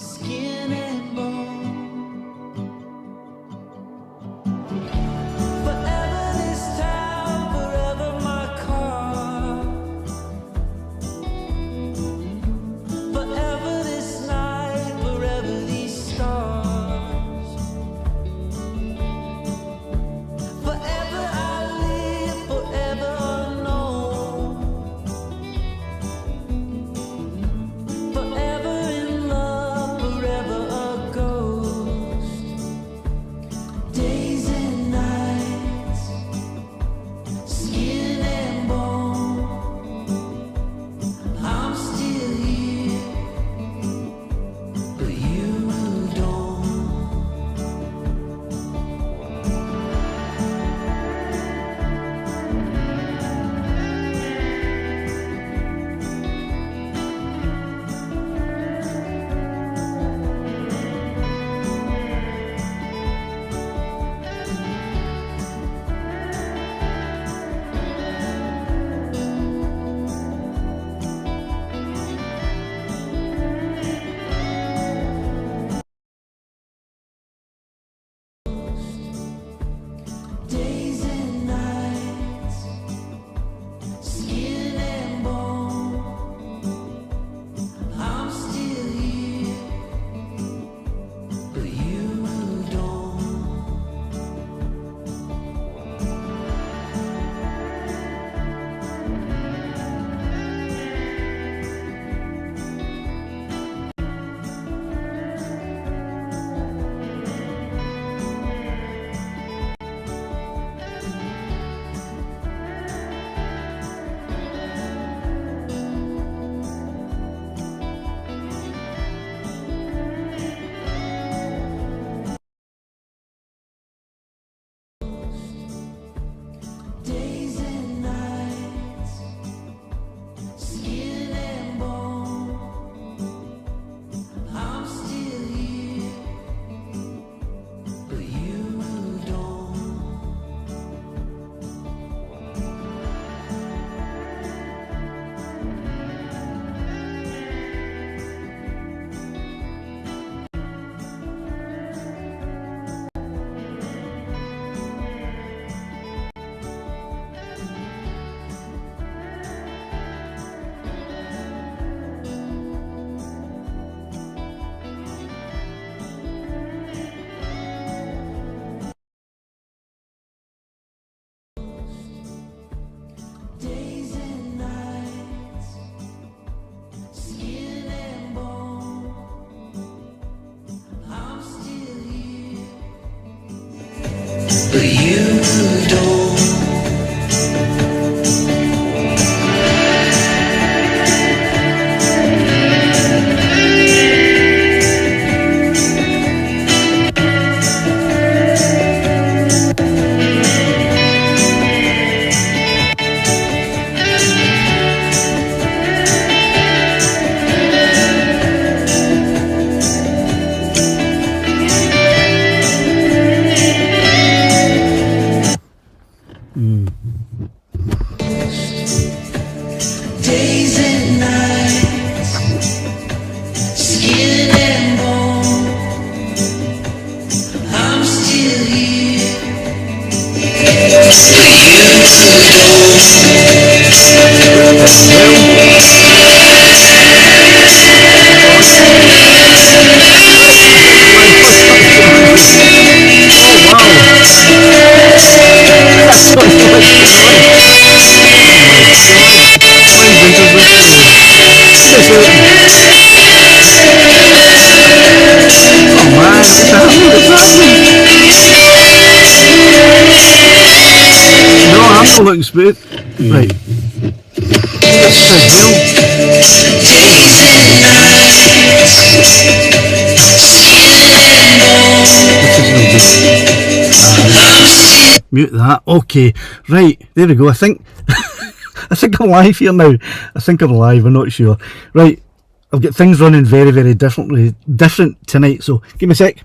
skin and bone. Forever this town, forever my car. Forever this night, forever these stars. Forever I live, forever unknown. Forever in love, forever a ghost. Days and nights, skin and bone. I'm still here, but you don't. Days and nights, skin and bone. I'm still here, but you don't. Days and nights, skin and bone. I'm still here, but you don't. Days and nights, skin and bone. I'm still here, but you don't. Days and nights, skin and bone. I'm still here, but No, I'm not looking smooth. Right. That's the deal. days and nights, skin and bone. This is no good. Mute that. Okay. Right. There we go. I think I think I'm live here now. I think I'm live. I'm not sure. Right. I've got things running very, very different tonight. So give me a sec.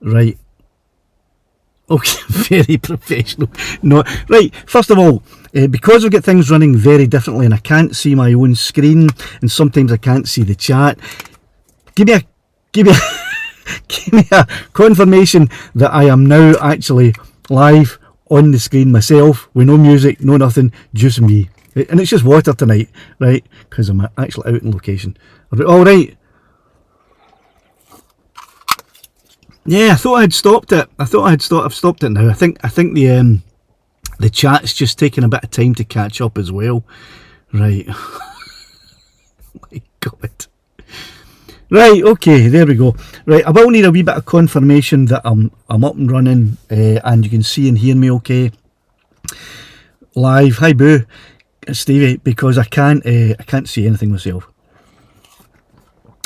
Right. Okay, very professional. No, right, first of all, because I've got things running very differently and I can't see my own screen and sometimes I can't see the chat, give me a give me a confirmation that I am now actually live on the screen myself, with no music, no nothing, just me. And it's just water tonight, right? Because I'm actually out in location. All right. Yeah, I thought I'd stopped it. I've stopped it now. I think the chat's just taking a bit of time to catch up as well. Right. My God. Right, okay, there we go. Right, I will need a wee bit of confirmation that I'm up and running, and you can see and hear me okay. Live. Hi Boo, Stevie, because I can't see anything myself.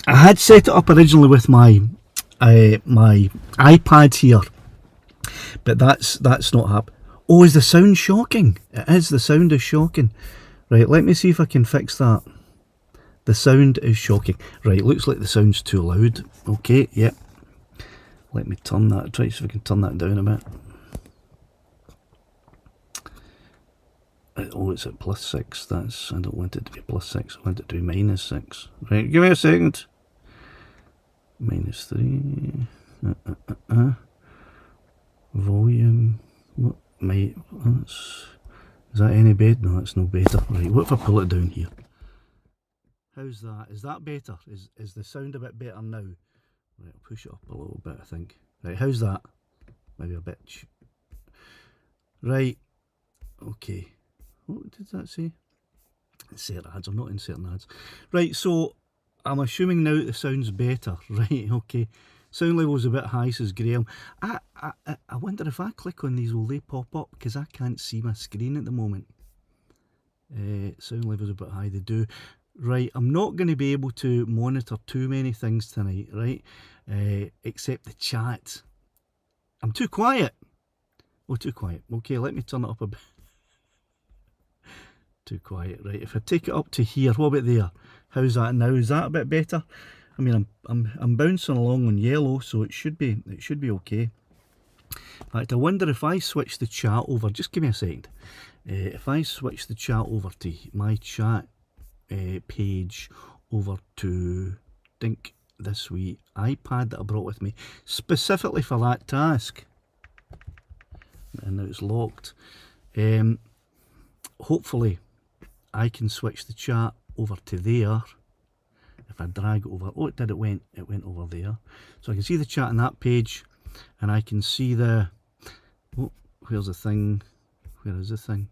I had set it up originally with my my iPad here, but that's not happening. Oh, is the sound shocking? It is. The sound is shocking. Right, let me see if I can fix that. The sound is shocking. Right, looks like the sound's too loud. Okay, yep. Let me turn that. Try to see if I can turn that down a bit. Oh, it's at +6. That's. I don't want it to be +6. I want it to be -6. Right, give me a second. -3. Volume. What? Is that any better? No, that's no better. Right, what if I pull it down here? How's that? Is that better? Is the sound a bit better now? Right, I'll push it up a little bit, I think. Right, how's that? Maybe a bit. Right. Okay. What did that say? Insert ads. I'm not inserting ads. Right, so I'm assuming now that the sound's better. Right, okay. Sound level's a bit high, says Graham. I wonder if I click on these, will they pop up? Because I can't see my screen at the moment. Sound level's a bit high, they do. Right, I'm not going to be able to monitor too many things tonight, right? Except the chat. I'm too quiet. Oh, too quiet. Okay, let me turn it up a bit. Too quiet, right? If I take it up to here, what about there? How's that now? Is that a bit better? I mean, I'm bouncing along on yellow, so it should be okay. In fact, I wonder if I switch the chat over. Just give me a second. If I switch the chat over to my chat page over to think this wee iPad that I brought with me specifically for that task, and now it's locked. Hopefully I can switch the chat over to there. If I drag it over, oh it did, it went over there, so I can see the chat on that page, and I can see the, oh, where's the thing, where is the thing?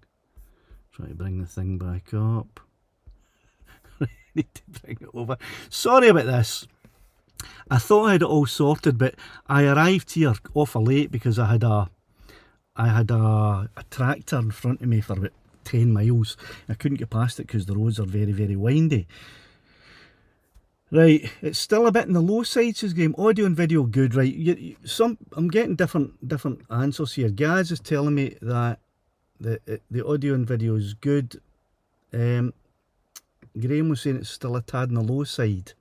Try to bring the thing back up. I need to bring it over. Sorry about this. I thought I had it all sorted, but I arrived here awful late because I had a tractor in front of me for about 10 miles. I couldn't get past it because the roads are very, very windy. Right, it's still a bit in the low side, says Game. Audio and video good, right? I'm getting different answers here. Gaz is telling me that the audio and video is good. Graham was saying it's still a tad on the low side.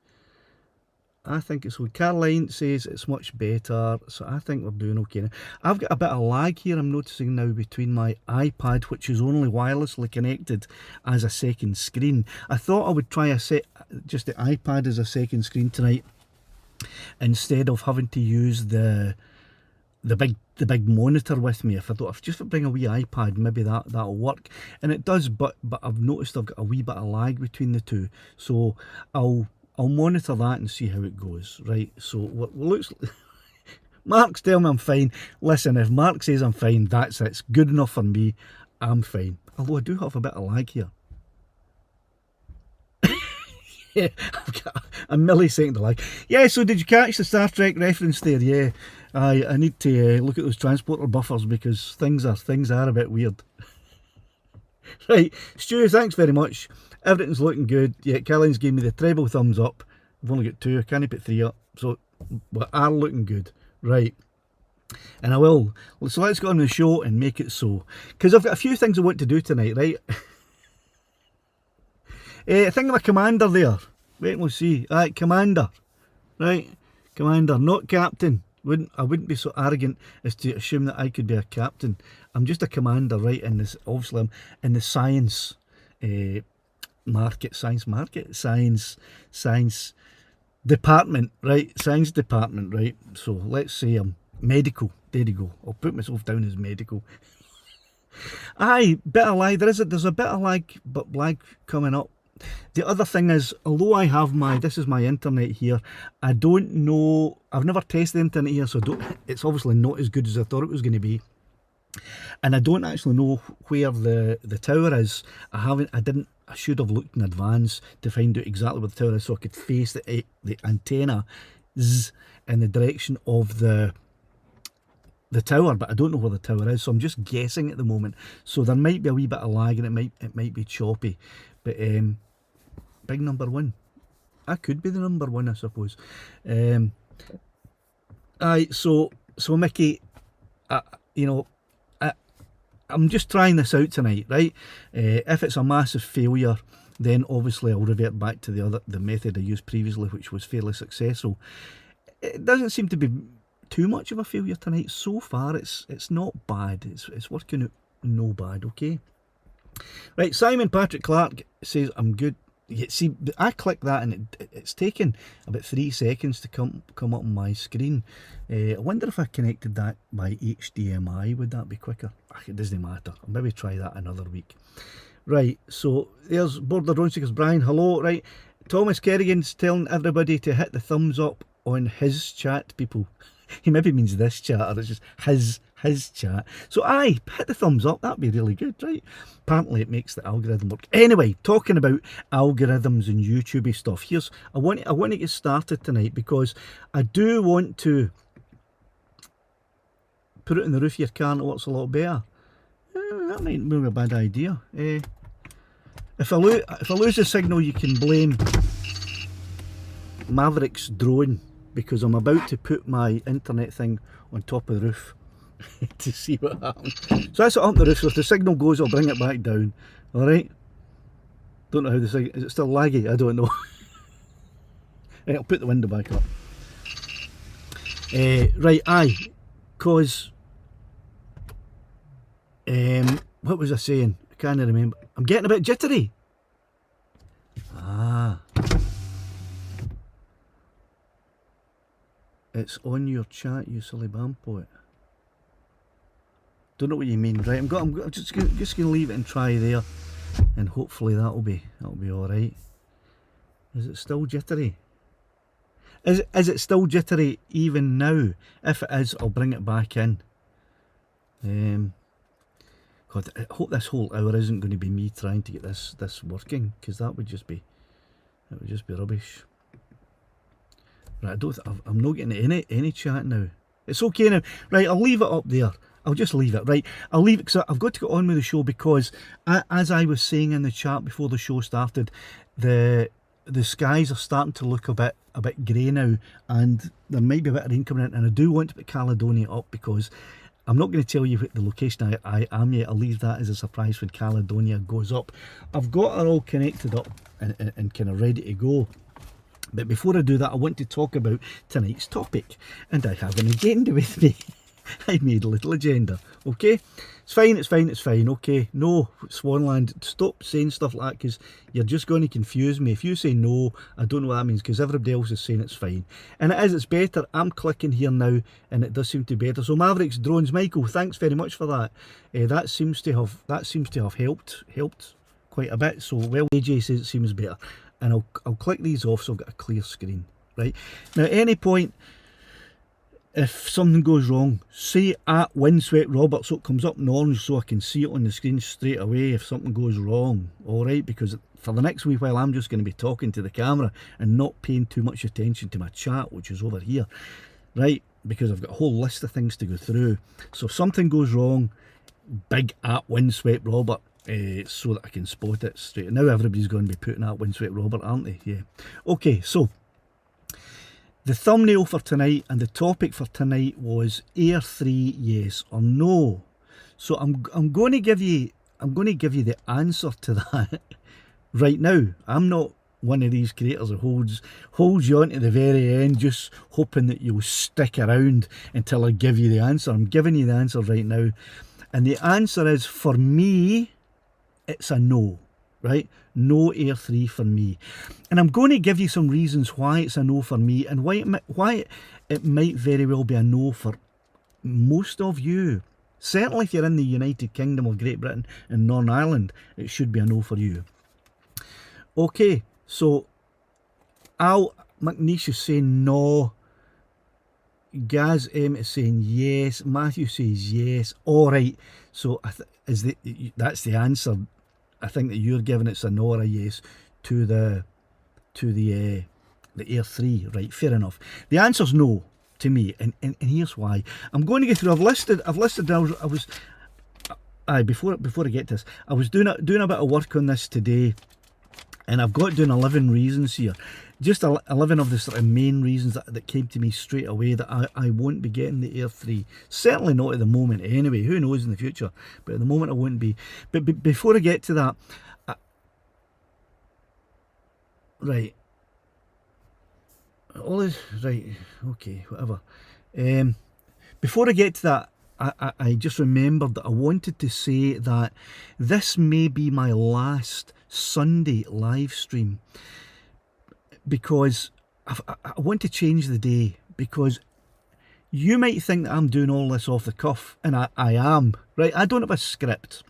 I think it's good. Caroline says it's much better, so I think we're doing okay now. I've got a bit of lag here, I'm noticing now, between my iPad, which is only wirelessly connected, as a second screen. I thought I would try just the iPad as a second screen tonight, instead of having to use the big monitor with me. If I just bring a wee iPad, maybe that'll work, and it does. But I've noticed I've got a wee bit of lag between the two, so I'll monitor that and see how it goes. Right, so what looks Mark's telling me I'm fine. Listen, if Mark says I'm fine, it's good enough for me. I'm fine, although I do have a bit of lag here. Yeah, I've got a millisecond of lag. Yeah, so did you catch the Star Trek reference there? Yeah, I need to look at those transporter buffers because things are a bit weird. Right, Stu, thanks very much. Everything's looking good. Yeah, Caroline's gave me the treble thumbs up. I've only got 2, I can't put 3 up. So we are looking good. Right. And I will. So let's go on the show and make it so. Because I've got a few things I want to do tonight, right? I think I'm a commander there. Wait and we'll see. Alright, commander. Right. Commander, not captain. I wouldn't be so arrogant as to assume that I could be a captain. I'm just a commander, right? In this, obviously I'm in the science science department, right? Science department, right? So let's say I'm medical. There you go. I'll put myself down as medical. Aye, bit of lag. There's a bit of lag coming up. The other thing is, although I have this is my internet here, I don't know, I've never tested the internet here, so it's obviously not as good as I thought it was going to be. And I don't actually know where the tower is. I should have looked in advance to find out exactly where the tower is so I could face the antenna in the direction of the tower, but I don't know where the tower is, so I'm just guessing at the moment. So there might be a wee bit of lag and it might be choppy. But big number one. I could be the number one, I suppose. Aye, so Mickey, you know, I'm just trying this out tonight, right? If it's a massive failure, then obviously I'll revert back to the method I used previously, which was fairly successful. It doesn't seem to be too much of a failure tonight so far. It's not bad. It's working out no bad. Okay. Right. Simon Patrick Clark says I'm good. Yeah, see, I clicked that and it's taken about 3 seconds to come up on my screen. I wonder if I connected that by HDMI, would that be quicker? It doesn't matter. I'll maybe try that another week. Right, so there's Border Drone Seekers Brian, hello. Right, Thomas Kerrigan's telling everybody to hit the thumbs up on his chat, people. He maybe means this chat, or it's just his chat. So aye, hit the thumbs up, that'd be really good, right? Apparently it makes the algorithm work. Anyway, talking about algorithms and YouTubey stuff, I want to get started tonight because I do want to put it in the roof of your car and it works a lot better. That might be a bad idea. If I lose the signal, you can blame Maverick's drone, because I'm about to put my internet thing on top of the roof to see what happens. So that's it up the roof, so if the signal goes I'll bring it back down. Alright? Don't know how the signal, is it still laggy? I don't know. Right, I'll put the window back up. Right, aye, cause what was I saying? I can't remember. I'm getting a bit jittery. It's on your chat, you silly bampoet. Don't know what you mean, right? I'm just gonna leave it and try there, and hopefully that'll be all right. Is it still jittery? Is it still jittery even now? If it is, I'll bring it back in. God, I hope this whole hour isn't going to be me trying to get this working, because that would just be rubbish. Right, I'm not getting any chat now. It's okay now. Right, I'll leave it up there. I'll just leave it. Right, I'll leave it because I've got to get on with the show, because as I was saying in the chat before the show started, the skies are starting to look a bit grey now, and there might be a bit of rain coming in, and I do want to put Caledonia up, because I'm not going to tell you what the location I am yet. I'll leave that as a surprise when Caledonia goes up. I've got it all connected up and kind of ready to go. But before I do that, I want to talk about tonight's topic, and I have an agenda with me. I made a little agenda, okay? It's fine, okay? No, Swanland, stop saying stuff like that, because you're just going to confuse me. If you say no, I don't know what that means, because everybody else is saying it's fine. And it's better. I'm clicking here now, and it does seem to be better. So Mavericks Drones, Michael, thanks very much for that. That seems to have helped quite a bit. So, well, AJ says it seems better. And I'll click these off so I've got a clear screen, right? Now, at any point, if something goes wrong, say at Windswept Robert, so it comes up in orange so I can see it on the screen straight away if something goes wrong, alright? Because for the next wee while I'm just going to be talking to the camera and not paying too much attention to my chat, which is over here, right? Because I've got a whole list of things to go through. So if something goes wrong, big at Windswept Robert, so that I can spot it straight. Now everybody's going to be putting at Windswept Robert, aren't they? Yeah. Okay, so the thumbnail for tonight and the topic for tonight was Air 3, yes or no. So I'm going to give you the answer to that right now. I'm not one of these creators that holds you on to the very end, just hoping that you'll stick around until I give you the answer. I'm giving you the answer right now, and the answer is, for me, it's a no. right? No Air 3 for me. And I'm going to give you some reasons why it's a no for me, and why it might very well be a no for most of you. Certainly if you're in the United Kingdom of Great Britain and Northern Ireland, it should be a no for you. Okay, so Al McNeish is saying no. Gaz M is saying yes. Matthew says yes. All right. So that's the answer. I think that you're giving it's a no or a yes to the Air 3. Right. Fair enough. The answer's no to me, and here's why. I'm going to go through. I've listed. Before I get to this, I was doing a bit of work on this today, and I've got doing 11 reasons here. Just 11 of the sort of main reasons that came to me straight away that I won't be getting the Air 3. Certainly not at the moment anyway. Who knows in the future? But at the moment I won't be. But before I get to that, right. Right, okay, whatever. Before I get to that, I just remembered that I wanted to say that this may be my last Sunday live stream, because I want to change the day, because you might think that I'm doing all this off the cuff, and I am, right? I don't have a script.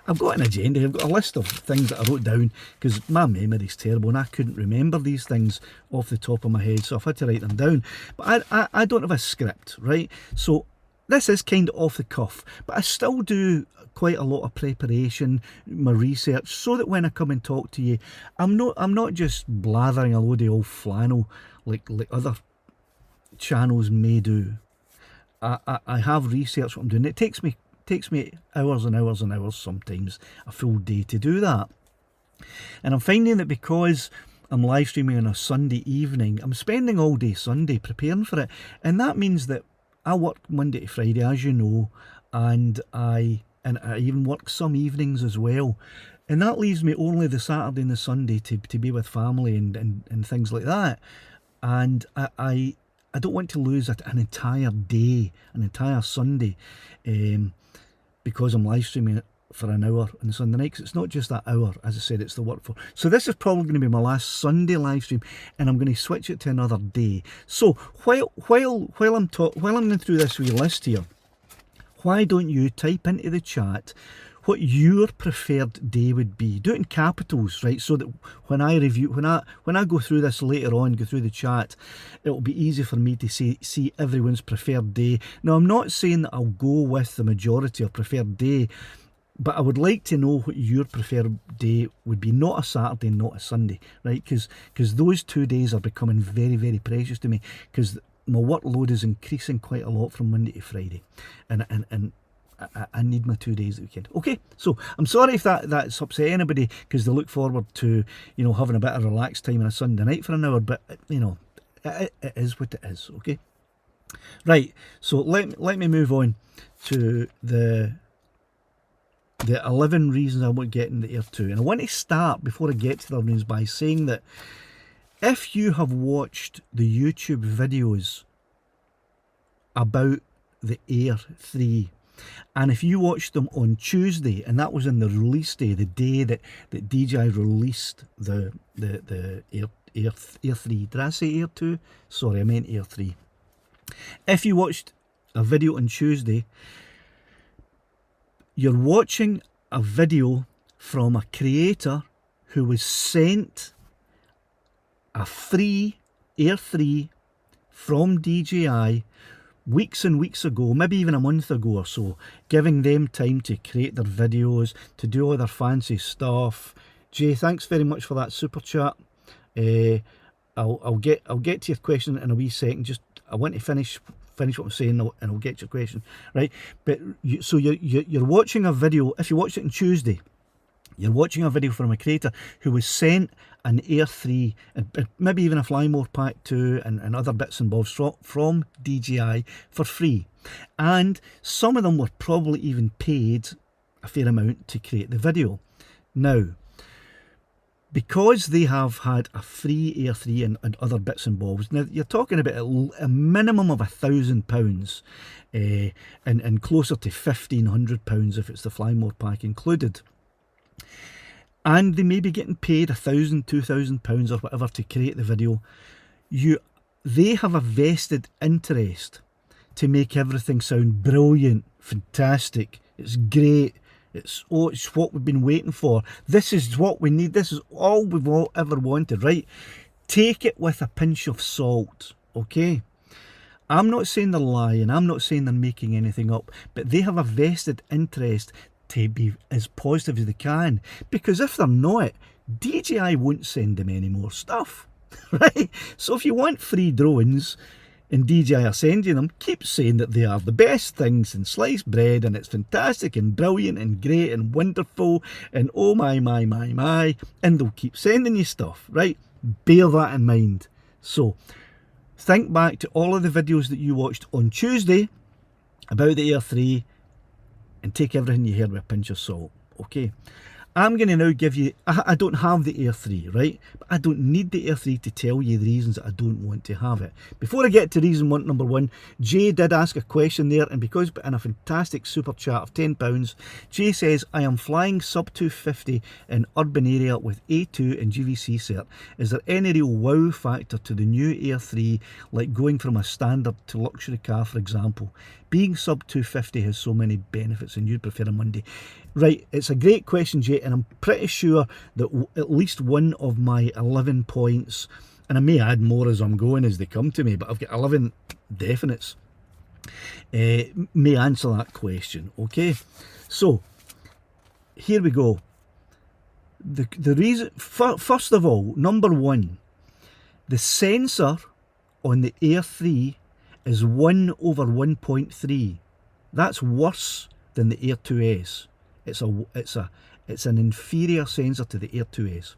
I've got an agenda, I've got a list of things that I wrote down, because my memory's terrible and I couldn't remember these things off the top of my head, so I've had to write them down. But I don't have a script, right? So this is kind of off the cuff, but I still do quite a lot of preparation, my research, so that when I come and talk to you, I'm not just blathering a load of old flannel like other channels may do. I have research what I'm doing. It takes me hours and hours and hours, sometimes a full day to do that. And I'm finding that because I'm live streaming on a Sunday evening, I'm spending all day Sunday preparing for it, and that means that I work Monday to Friday, as you know, and I even work some evenings as well, and that leaves me only the Saturday and the Sunday to be with family and things like that. And I don't want to lose an entire day, an entire Sunday, because I'm live streaming it for an hour on Sunday night, 'cause it's not just that hour, as I said, it's the work for. So this is probably going to be my last Sunday live stream, and I'm going to switch it to another day. So while I'm going through this wee list here, why don't you type into the chat what your preferred day would be? Do it in capitals, right? So that when I go through this later on, go through the chat, it'll be easy for me to see everyone's preferred day. Now, I'm not saying that I'll go with the majority of preferred day, but I would like to know what your preferred day would be. Not a Saturday, not a Sunday, right? Because those 2 days are becoming very, very precious to me, because my workload is increasing quite a lot from Monday to Friday, and I need my 2 days at the weekend. Okay, so I'm sorry if that's upset anybody, because they look forward to, having a bit of relaxed time on a Sunday night for an hour, but it is what it is. Okay, right, so let me move on to the 11 reasons I won't get in the Air 2. And I want to start, before I get to the reasons, by saying that if you have watched the YouTube videos about the Air 3, and if you watched them on Tuesday, and that was on the release day, the day that DJI released the Air 3. Did I say Air 2? Sorry, I meant Air 3. If you watched a video on Tuesday, you're watching a video from a creator who was sent a free Air 3 from DJI weeks and weeks ago, maybe even a month ago or so, giving them time to create their videos, to do all their fancy stuff. Jay, thanks very much for that super chat. I'll get to your question in a wee second. Just I want to finish what I'm saying, and I'll get your question, right? But you're watching a video. If you watched it on Tuesday, you're watching a video from a creator who was sent an Air 3 and maybe even a Fly More Pack 2 and other bits and bobs from DJI for free. And some of them were probably even paid a fair amount to create the video. Now, because they have had a free Air 3 and other bits and bobs, now you're talking about a minimum of £1,000 and closer to £1,500 if it's the Fly More Pack included. and they may be getting paid £1,000, £2,000 or whatever to create the video, they have a vested interest to make everything sound brilliant, fantastic, it's great, it's what we've been waiting for, this is what we need, this is all we've ever wanted, right? Take it with a pinch of salt, okay? I'm not saying they're lying, I'm not saying they're making anything up, but they have a vested interest to be as positive as they can, because if they're not, DJI won't send them any more stuff, right? So if you want free drones and DJI are sending them, keep saying that they are the best things in sliced bread and it's fantastic and brilliant and great and wonderful and oh my, and they'll keep sending you stuff, right? Bear that in mind. So think back to all of the videos that you watched on Tuesday about the Air 3 and take everything you heard with a pinch of salt, okay? I'm going to now give you, I don't have the Air 3, right? But I don't need the Air 3 to tell you the reasons that I don't want to have it. Before I get to reason number one, Jay did ask a question there, and because in a fantastic super chat of £10, Jay says, I am flying sub 250 in urban area with A2 and GVC cert. Is there any real wow factor to the new Air 3, like going from a standard to luxury car, for example? Being sub 250 has so many benefits and you'd prefer a Monday. Right, it's a great question, Jay, and I'm pretty sure that at least one of my 11 points, and I may add more as I'm going as they come to me, but I've got 11 definites, may answer that question, okay? So, here we go. The reason, first of all, number one, the sensor on the Air 3 is 1 over 1.3. That's worse than the Air 2S. It's an inferior sensor to the Air 2S.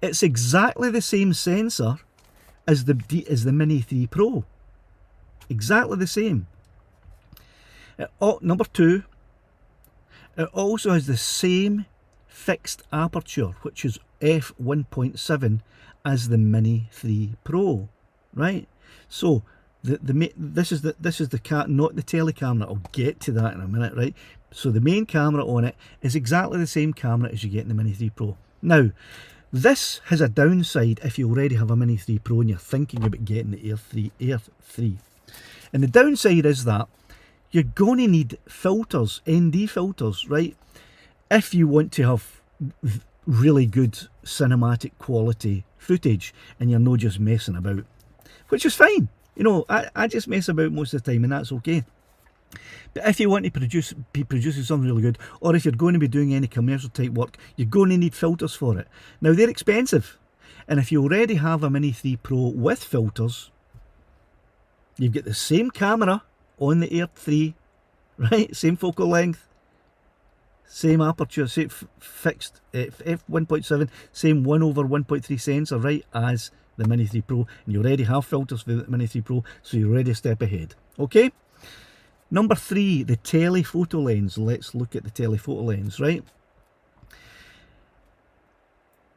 It's exactly the same sensor as the Mini 3 Pro. Exactly the same. Number two, it also has the same fixed aperture, which is f1.7 as the Mini 3 Pro, right? So this is not the telecamera. I'll get to that in a minute, right? So the main camera on it is exactly the same camera as you get in the Mini 3 Pro. Now, this has a downside if you already have a Mini 3 Pro and you're thinking about getting the Air 3. And the downside is that you're going to need filters, ND filters, right? If you want to have really good cinematic quality footage and you're not just messing about, which is fine. You know, I just mess about most of the time and that's okay. But if you want to be producing something really good, or if you're going to be doing any commercial type work, you're going to need filters for it. Now they're expensive, and if you already have a Mini 3 Pro with filters, you've got the same camera on the Air 3, right? Same focal length, same aperture, same fixed f1.7, same 1 over 1.3 sensor, right, as the Mini 3 Pro, and you already have filters for the Mini 3 Pro, so you're already a step ahead, okay? Number three, the telephoto lens. Let's look at the telephoto lens, right?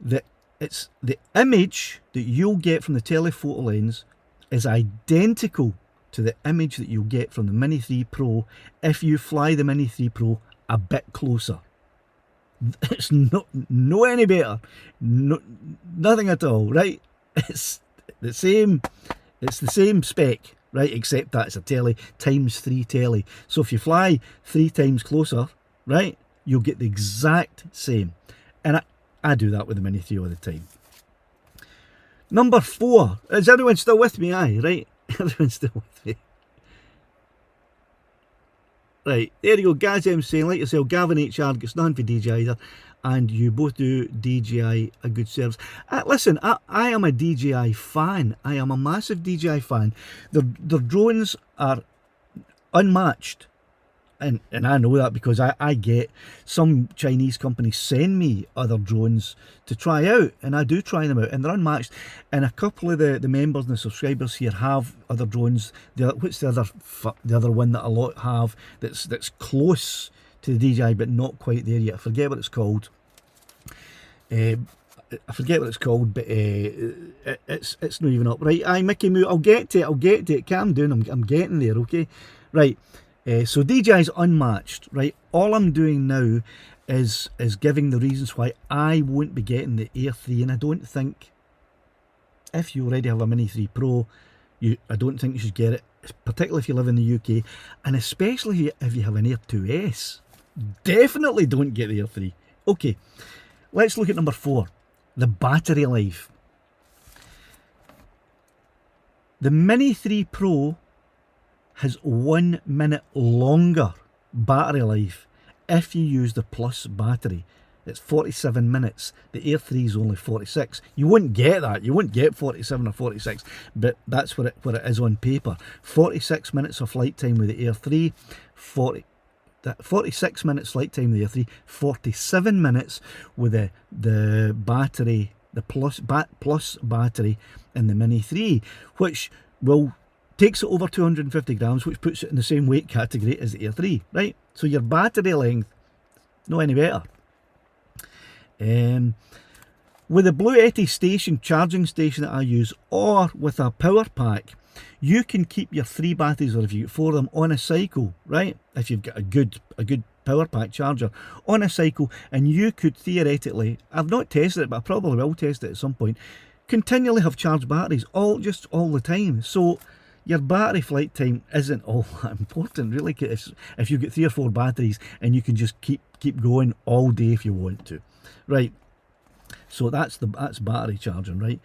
The image that you'll get from the telephoto lens is identical to the image that you'll get from the Mini 3 Pro if you fly the Mini 3 Pro a bit closer. It's no any better. Nothing at all, right? It's the same spec. Right, except that it's a tele times 3 tele. So if you fly 3 times closer, right, you'll get the exact same. And I do that with the Mini 3 all the time. Number 4, is everyone still with me? Aye, right? Everyone's still with me. Right, there you go. Gaz M saying, like yourself, Gavin HR gets nothing for DJI either, and you both do DJI a good service. Listen, I am a DJI fan. I am a massive DJI fan. Their drones are unmatched. And I know that because I get some Chinese companies send me other drones to try out, and I do try them out, and they're unmatched. And a couple of the members and the subscribers here have other drones. What's the other one that a lot have that's close to the DJI but not quite there yet? I forget what it's called. But it's not even up. Right, aye, Mickey Moo, I'll get to it. Calm down, I'm getting there, okay? Right. So DJI's unmatched, right? All I'm doing now is giving the reasons why I won't be getting the Air 3, and I don't think, if you already have a Mini 3 Pro, I don't think you should get it, particularly if you live in the UK, and especially if you have an Air 2S. Definitely don't get the Air 3. Okay, let's look at number 4, the battery life. The Mini 3 Pro has 1 minute longer battery life if you use the Plus battery. It's 47 minutes. The Air 3 is only 46. You wouldn't get that. You wouldn't get 47 or 46, but that's what it is on paper. 46 minutes of flight time with the Air 3, 46 minutes flight time with the Air 3, 47 minutes with the battery, the Plus battery in the Mini 3, which takes it over 250 grams, which puts it in the same weight category as the Air 3, right? So your battery length, no any better. With the Blue Yeti charging station that I use, or with a power pack, you can keep your 3 batteries, or if you get 4 of them, on a cycle, right? If you've got a good power pack charger on a cycle, and you could theoretically, I've not tested it, but I probably will test it at some point, continually have charged batteries all the time. So your battery flight time isn't all that important, really. If you get 3 or 4 batteries, and you can just keep going all day if you want to, right? So that's battery charging, right?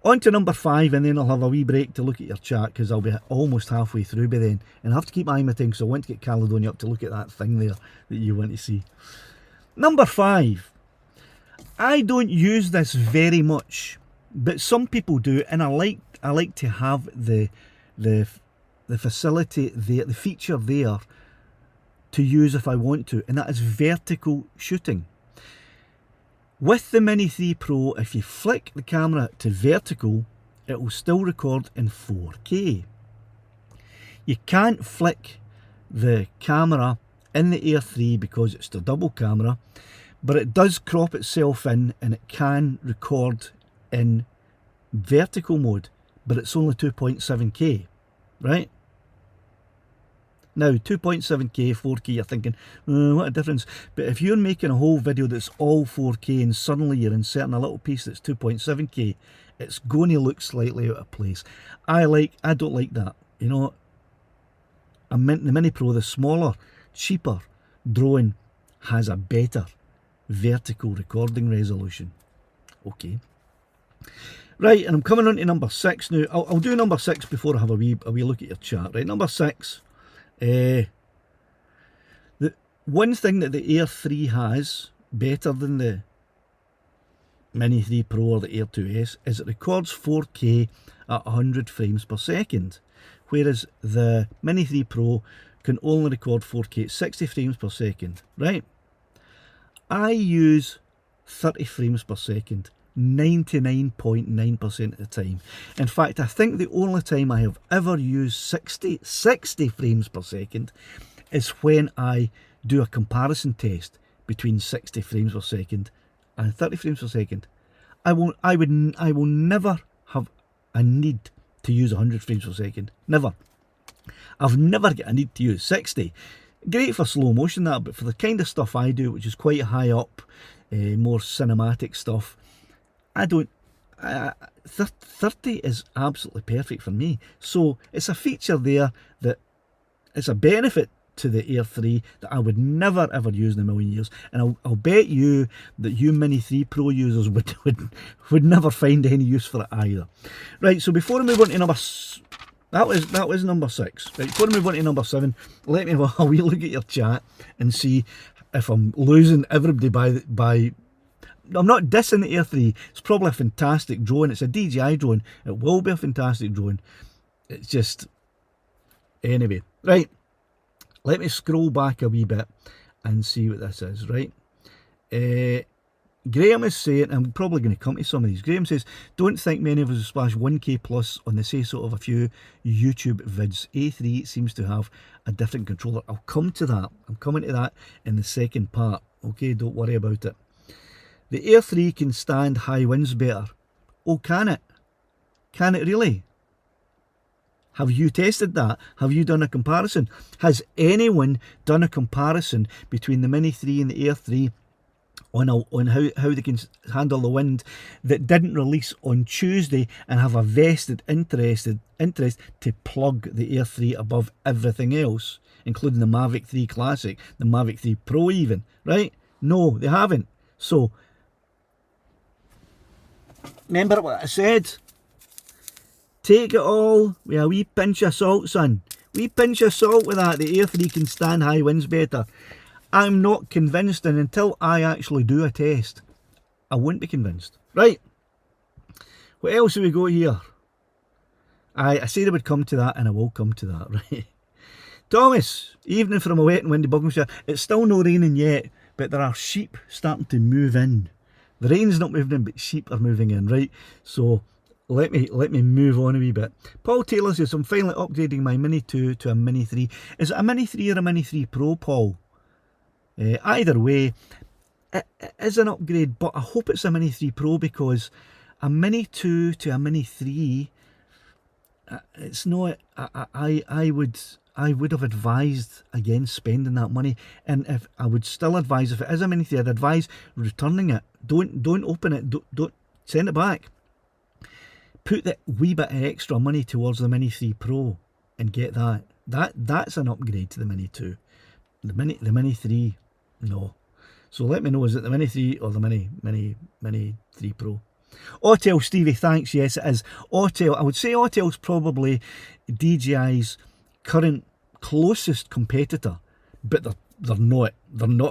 On to number 5, and then I'll have a wee break to look at your chat, because I'll be almost halfway through by then, and I have to keep my eye on my thing, because I want to get Caledonia up to look at that thing there that you want to see. Number 5. I don't use this very much, but some people do, and I like to have the facility there, the feature there to use if I want to, and that is vertical shooting. With the Mini 3 Pro, if you flick the camera to vertical, it will still record in 4K. You can't flick the camera in the Air 3 because it's the double camera, but it does crop itself in, and it can record in vertical mode, but it's only 2.7K, right? Now, 2.7K, 4K, you're thinking, what a difference. But if you're making a whole video that's all 4K, and suddenly you're inserting a little piece that's 2.7K, it's going to look slightly out of place. I don't like that. You know, the Mini Pro, the smaller, cheaper drone, has a better vertical recording resolution. Okay. Right, and I'm coming on to number 6 now. I'll do number 6 before I have a wee look at your chat. Right, number 6. The one thing that the Air 3 has better than the Mini 3 Pro or the Air 2S is it records 4K at 100 frames per second, whereas the Mini 3 Pro can only record 4K at 60 frames per second, right? I use 30 frames per second 99.9% of the time. In fact, I think the only time I have ever used 60 frames per second is when I do a comparison test between 60 frames per second and 30 frames per second. I will never have a need to use 100 frames per second. Never. I've never got a need to use 60. Great for slow motion, that, but for the kind of stuff I do, which is quite high up, more cinematic stuff, 30 is absolutely perfect for me. So it's a feature there that it's a benefit to the Air 3 that I would never ever use in a million years, and I'll bet you that you Mini 3 Pro users would never find any use for it either. Right, so before I move on to number, that was number 6. Right, before I move on to number 7, let me have a wee look at your chat and see if I'm losing everybody by I'm not dissing the Air 3. It's probably a fantastic drone. It's a DJI drone. It will be a fantastic drone. It's just, anyway. Right, let me scroll back a wee bit and see what this is, right? Graham is saying, I'm probably going to come to some of these. Graham says, don't think many of us will splash 1K plus on the say-so of a few YouTube vids. A3 seems to have a different controller. I'll come to that. I'm coming to that in the second part. Okay, don't worry about it. The Air 3 can stand high winds better. Oh, can it? Can it really? Have you tested that? Have you done a comparison? Has anyone done a comparison between the Mini 3 and the Air 3 on how they can handle the wind that didn't release on Tuesday and have a vested interest to plug the Air 3 above everything else, including the Mavic 3 Classic, the Mavic 3 Pro even, right? No, they haven't. So, remember what I said? Take it all with a wee pinch of salt, son. Wee pinch of salt with that. The Air 3 can stand high winds better. I'm not convinced, and until I actually do a test, I won't be convinced. Right. What else have we got here? I said I would come to that, and I will come to that, right? Thomas, evening from a wet and windy Buckinghamshire. It's still no raining yet, but there are sheep starting to move in. The rain's not moving in, but sheep are moving in, right? So let me move on a wee bit. Paul Taylor says, I'm finally upgrading my Mini 2 to a Mini 3. Is it a Mini 3 or a Mini 3 Pro, Paul? Either way, it is an upgrade, but I hope it's a Mini 3 Pro, because a Mini 2 to a Mini 3, it's not. I would have advised against spending that money, and if I would still advise, if it is a Mini 3, I'd advise returning it. Don't open it. Don't send it back. Put that wee bit of extra money towards the Mini 3 Pro and get that. That's an upgrade to the Mini 2. The Mini 3. No. So let me know, is it the Mini 3 or the Mini 3 Pro? Autel Stevie, thanks. Yes, it is. Autel, I would say Autel's probably DJI's current closest competitor, but they're not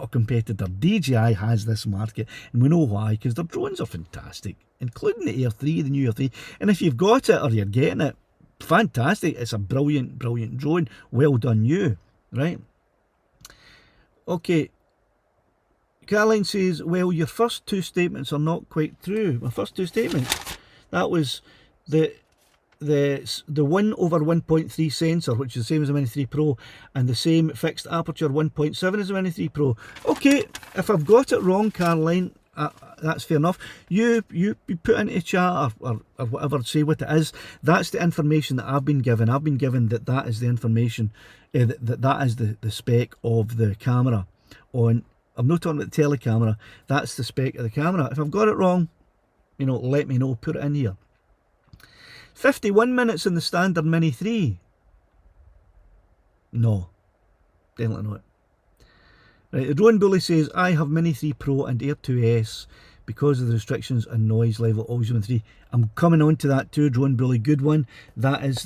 a competitor. DJI has this market, and we know why, because their drones are fantastic, including the Air 3, the new Air 3. And if you've got it or you're getting it, fantastic. It's a brilliant drone. Well done you, right? Okay, Caroline says, well, your first two statements are not quite true. My first two statements, that was the 1 over 1.3 sensor, which is the same as the Mini 3 Pro, and the same fixed aperture 1.7 as the Mini 3 Pro. Okay, if I've got it wrong, Caroline, that's fair enough. You put into chat or whatever, say what it is. That's the information that I've been given. I've been given that is the information, that is the spec of the camera. I'm not talking about the telecamera. That's the spec of the camera. If I've got it wrong, let me know. Put it in here. 51 minutes in the standard Mini 3. No, definitely not. Right, the Drone Bully says, I have Mini 3 Pro and Air 2S because of the restrictions and noise level always on 3. I'm coming on to that too, Drone Bully. Good one. That's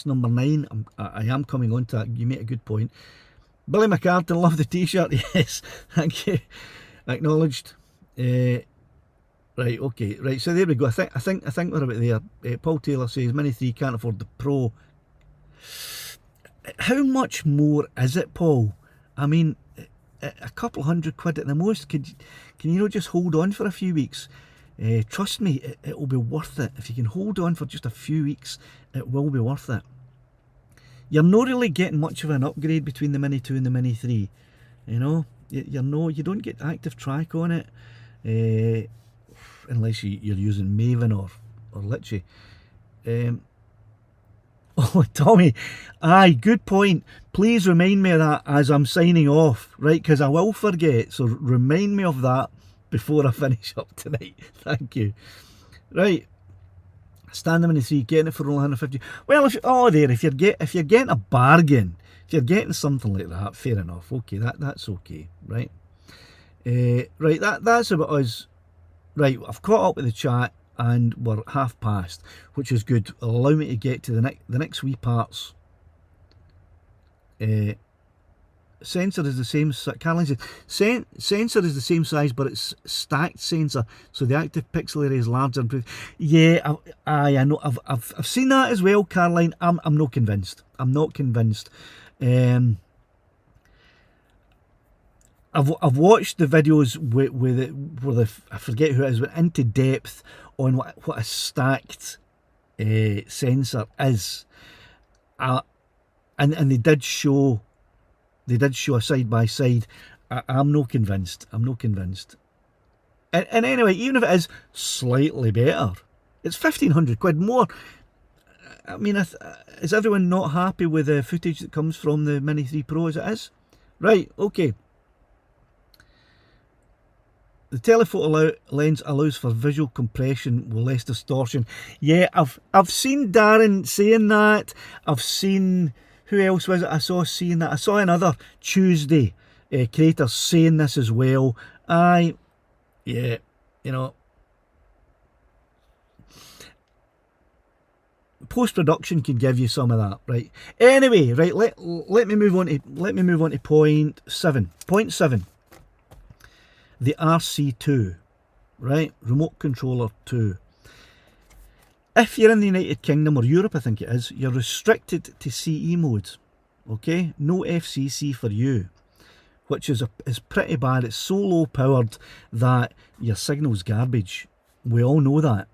number 9. I am coming on to that. You make a good point. Billy McCartan, love the t-shirt. Yes, thank you. Acknowledged. Right, okay, right. So there we go. I think we're about there. Paul Taylor says Mini 3 can't afford the Pro. How much more is it, Paul? I mean, a couple £100 at the most. Can you not just hold on for a few weeks? Trust me, it will be worth it. If you can hold on for just a few weeks, it will be worth it. You're not really getting much of an upgrade between the Mini 2 and the Mini 3. You don't get active track on it, unless you're using Maven or Litchi. Oh, Tommy, aye, good point. Please remind me of that as I'm signing off, right? Because I will forget. So remind me of that before I finish up tonight. Thank you. Right. Standard Mini 3, getting it for only 150. Well, if you're getting a bargain, if you're getting something like that, fair enough. Okay, that's okay, right? Right, that's about us. Right, I've caught up with the chat and we're half past, which is good. It'll allow me to get to the next wee parts. Sensor is the same. Caroline says sensor is the same size, but it's stacked sensor, so the active pixel area is larger. Yeah, I know. I've seen that as well, Caroline. I'm not convinced. I'm not convinced. I've watched the videos where I forget who it is, went into depth on what a stacked sensor is, and they did show. They did show a side by side. I'm not convinced. I'm not convinced. And anyway, even if it is slightly better, it's £1,500 more. I mean, is everyone not happy with the footage that comes from the Mini 3 Pro as it is? Right, okay. The telephoto lens allows for visual compression with less distortion. Yeah, I've seen Darren saying that. I've seen, who else was it I saw saying that? I saw another Tuesday creator saying this as well. Yeah, you know, post-production can give you some of that, right? Anyway, right, let me move on to point 7. Point 7. The RC2, right? Remote controller 2. If you're in the United Kingdom or Europe, I think it is, you're restricted to CE modes. Okay? No FCC for you, which is pretty bad. It's so low powered that your signal's garbage. We all know that.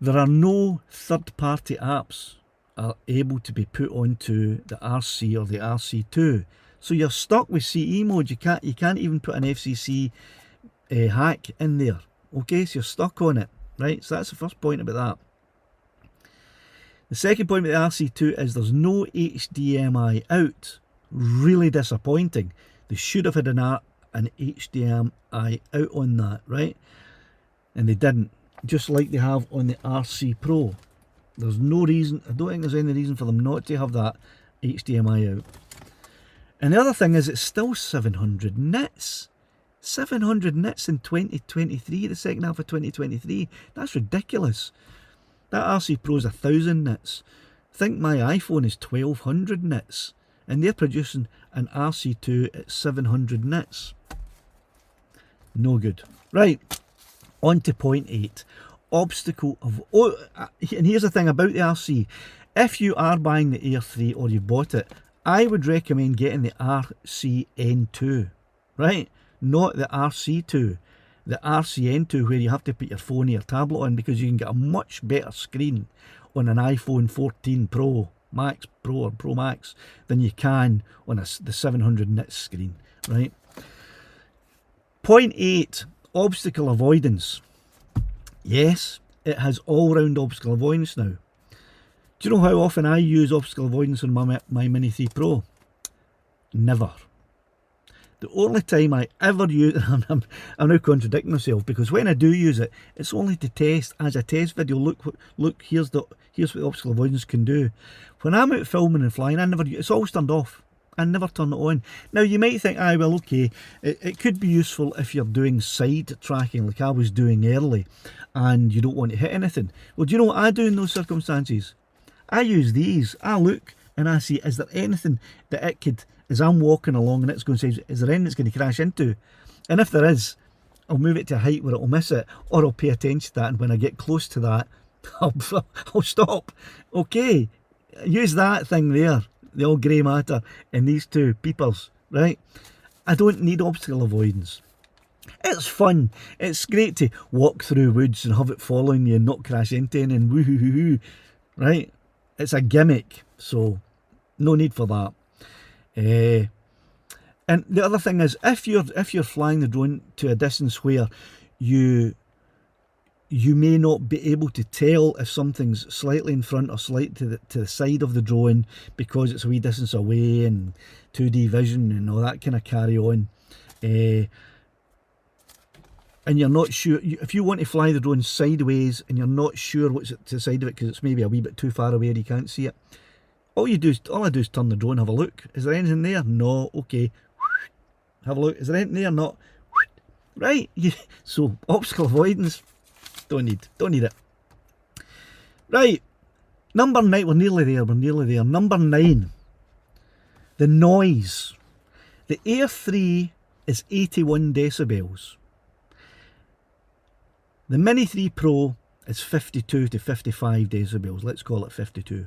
There are no third-party apps are able to be put onto the RC or the RC2. So you're stuck with CE mode. You can't even put an FCC hack in there. Okay, so you're stuck on it, right? So that's the first point about that. The second point about the RC2 is there's no HDMI out. Really disappointing. They should have had an HDMI out on that, right? And they didn't. Just like they have on the RC Pro. There's no reason, I don't think there's any reason for them not to have that HDMI out. And the other thing is it's still 700 nits. 700 nits in 2023, the second half of 2023. That's ridiculous. That RC Pro is 1000 nits. I think my iPhone is 1200 nits. And they're producing an RC2 at 700 nits. No good. Right, on to point 8. Obstacle of... Oh, and here's the thing about the RC. If you are buying the Air 3 or you bought it, I would recommend getting the RCN2, right? Not the RC2. The RCN2 where you have to put your phone or your tablet on, because you can get a much better screen on an iPhone 14 Pro Max Pro or Pro Max than you can on the 700 nits screen, right? Point 8, obstacle avoidance. Yes, it has all-round obstacle avoidance now. Do you know how often I use obstacle avoidance on my Mini 3 Pro? Never. The only time I ever use, I'm now contradicting myself, because when I do use it, it's only to test, as a test video. Look, here's what obstacle avoidance can do. When I'm out filming and flying, it's always turned off. I never turn it on. Now you might think, well, okay, it could be useful if you're doing side tracking like I was doing early, and you don't want to hit anything. Well, do you know what I do in those circumstances? I use these. I look and I see, is there anything that it could, as I'm walking along and it's going to say, is there anything it's going to crash into? And if there is, I'll move it to a height where it'll miss it, or I'll pay attention to that, and when I get close to that, I'll stop. Okay, use that thing there, the old grey matter, and these two peepers, right? I don't need obstacle avoidance. It's fun. It's great to walk through woods and have it following you and not crash into anything and woo-hoo-hoo-hoo, right? It's a gimmick, so no need for that. And the other thing is, if you're flying the drone to a distance where you may not be able to tell if something's slightly in front or slightly to the side of the drone because it's a wee distance away and 2D vision and all that kind of carry on, and you're not sure, if you want to fly the drone sideways and you're not sure what's to the side of it because it's maybe a wee bit too far away and you can't see it, all I do is turn the drone, have a look. Is there anything there? No. Okay. Have a look. Is there anything there? Not. Right. So obstacle avoidance, don't need it. Right. Number 9. We're nearly there. Number 9. The noise. The Air 3 is 81 decibels. The Mini 3 Pro is 52 to 55 decibels. Let's call it 52.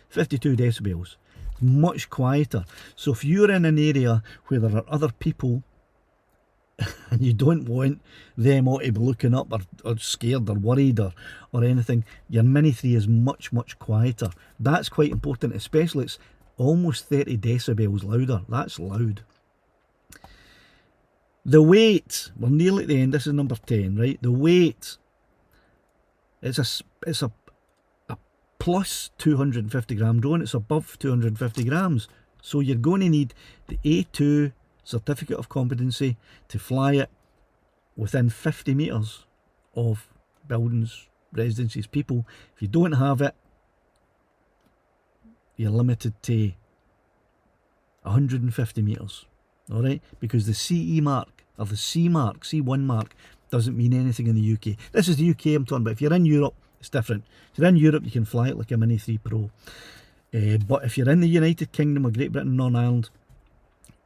52 decibels. Much quieter. So if you're in an area where there are other people and you don't want them all to be looking up or scared or worried or anything, your Mini 3 is much quieter. That's quite important, especially it's almost 30 decibels louder. That's loud. The weight, we're nearly at the end. This is number 10, right? The weight, it's a plus 250 gram drone. It's above 250 grams. So you're going to need the A2 certificate of competency to fly it within 50 metres of buildings, residences, people. If you don't have it, you're limited to 150 metres, all right? Because the CE mark, or the C mark, C1 mark, doesn't mean anything in the UK. This is the UK I'm talking about. If you're in Europe, it's different. If you're in Europe, you can fly it like a Mini 3 Pro. But if you're in the United Kingdom or Great Britain, Northern Ireland,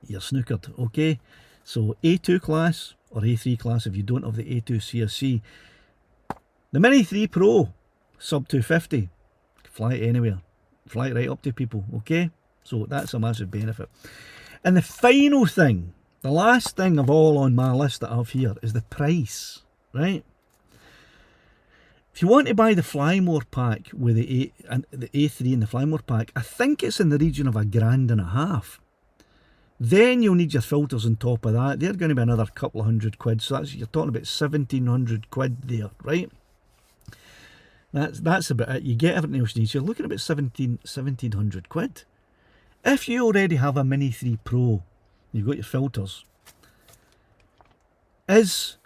you're snookered, okay? So A2 class or A3 class if you don't have the A2 CSC. The Mini 3 Pro, sub 250, fly it anywhere. Fly it right up to people, okay? So that's a massive benefit. And the final thing, the last thing of all on my list that I have here is the price, right? If you want to buy the Flymore pack with the A3 and the Flymore pack, I think it's in the region of £1,500. Then you'll need your filters on top of that. They're going to be another couple of £100. So that's, you're talking about £1,700 there, right? That's about it. You get everything else you need. So you're looking at about £1,700. If you already have a Mini 3 Pro, you've got your filters, is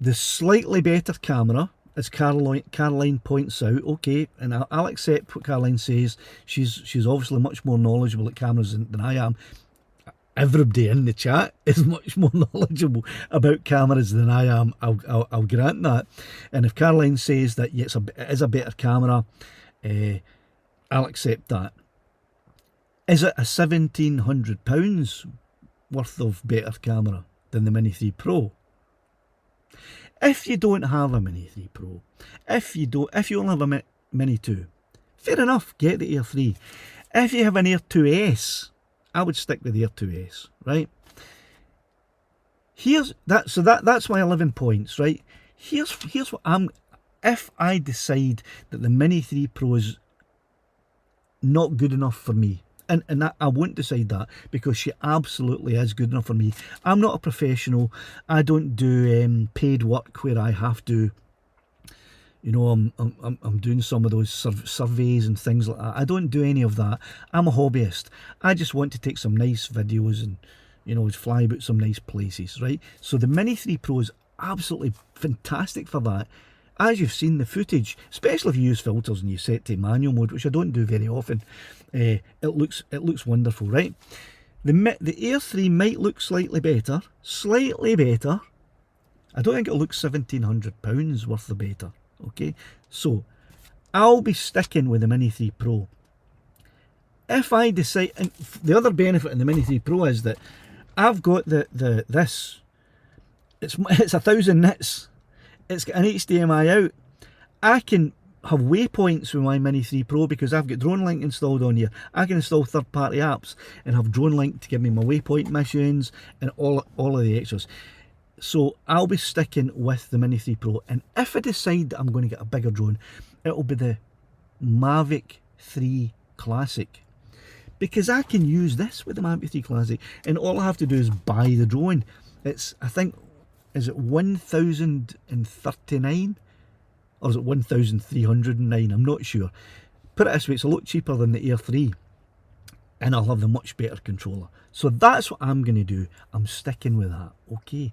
the slightly better camera, as Caroline points out, okay, and I'll accept what Caroline says. She's obviously much more knowledgeable at cameras than I am. Everybody in the chat is much more knowledgeable about cameras than I am. I'll grant that. And if Caroline says that yes, it is a better camera, I'll accept that. Is it a £1,700 worth of better camera than the Mini 3 Pro? If you don't have a Mini 3 Pro, if you only have a Mini 2, fair enough, get the Air 3. If you have an Air 2S, I would stick with the Air 2S, right? That's my 11 points, right? Here's what if I decide that the Mini 3 Pro is not good enough for me, and I won't decide that, because she absolutely is good enough for me. I'm not a professional. I don't do paid work where I have to, you know, I'm doing some of those surveys and things like that. I don't do any of that. I'm a hobbyist. I just want to take some nice videos and, you know, fly about some nice places, right? So the Mini 3 Pro is absolutely fantastic for that. As you've seen the footage, especially if you use filters and you set to manual mode, which I don't do very often, it looks wonderful, right? The Air 3 might look slightly better. I don't think it'll look £1,700 worth of better. Okay, so I'll be sticking with the Mini 3 Pro. If I decide, and the other benefit in the Mini 3 Pro is that I've got this. It's 1,000 nits. It's got an HDMI out. I can have waypoints with my Mini 3 Pro because I've got Drumlanrig installed on here. I can install third-party apps and have Drumlanrig to give me my waypoint missions and all of the extras. So I'll be sticking with the Mini 3 Pro, and if I decide that I'm going to get a bigger drone, it'll be the Mavic 3 Classic, because I can use this with the Mavic 3 Classic, and all I have to do is buy the drone. It's, I think, is it 1,039 or is it 1,309? I'm not sure. Put it this way, it's a lot cheaper than the Air 3, and I'll have the much better controller. So that's what I'm going to do. I'm sticking with that, okay?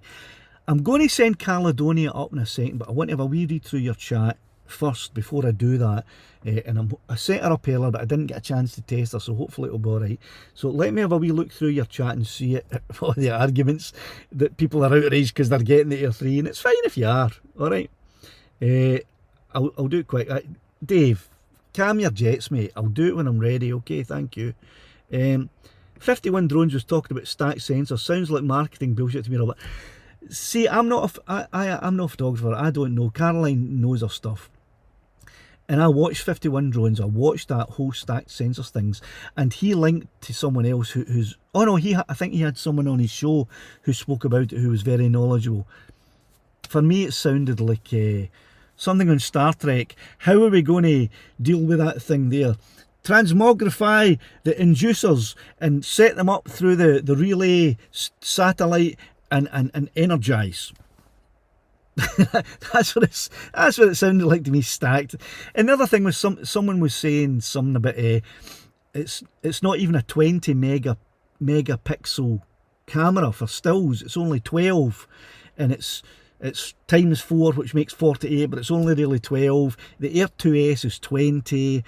I'm going to send Caledonia up in a second, but I want to have a wee read through your chat first before I do that. And I set her up earlier, but I didn't get a chance to test her, so hopefully it'll be alright. So let me have a wee look through your chat and see all the arguments that people are outraged because they're getting the Air 3, and it's fine if you are, alright? I'll do it quick. Dave, calm your jets, mate. I'll do it when I'm ready, okay? Thank you. 51 Drones was talking about stacked sensors. Sounds like marketing bullshit to me, Robert. See, I'm not a photographer. I don't know. Caroline knows her stuff. And I watched 51 Drones. I watched that whole stacked sensors things, and he linked to someone else who's. Oh no, I think he had someone on his show who spoke about it who was very knowledgeable. For me, it sounded like something on Star Trek. How are we going to deal with that thing there? Transmogrify the inducers and set them up through the relay satellite and energize. that's what it sounded like to me, stacked. And the other thing was someone was saying something about it's not even a 20 megapixel camera for stills, it's only 12, and it's It's times 4, which makes 48, but it's only really 12. The Air 2S is 20,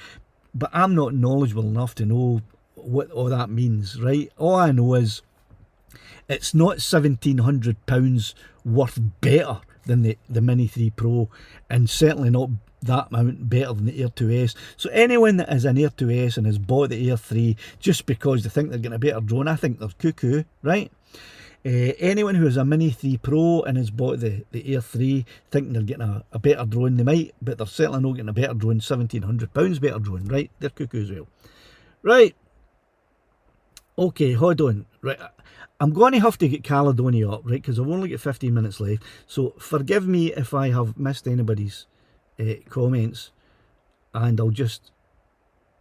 but I'm not knowledgeable enough to know what all that means, right? All I know is it's not £1,700 worth better than the Mini 3 Pro, and certainly not that amount better than the Air 2S. So anyone that is an Air 2S and has bought the Air 3 just because they think they're getting a better drone, I think they're cuckoo, right? Anyone who has a Mini 3 Pro and has bought the Air 3 thinking they're getting a better drone, they might, but they're certainly not getting a better drone, £1,700 better drone, right? They're cuckoo as well. Right. Okay, hold on. Right, I'm going to have to get Caledonia up, right, because I've only got 15 minutes left. So forgive me if I have missed anybody's comments, and I'll just...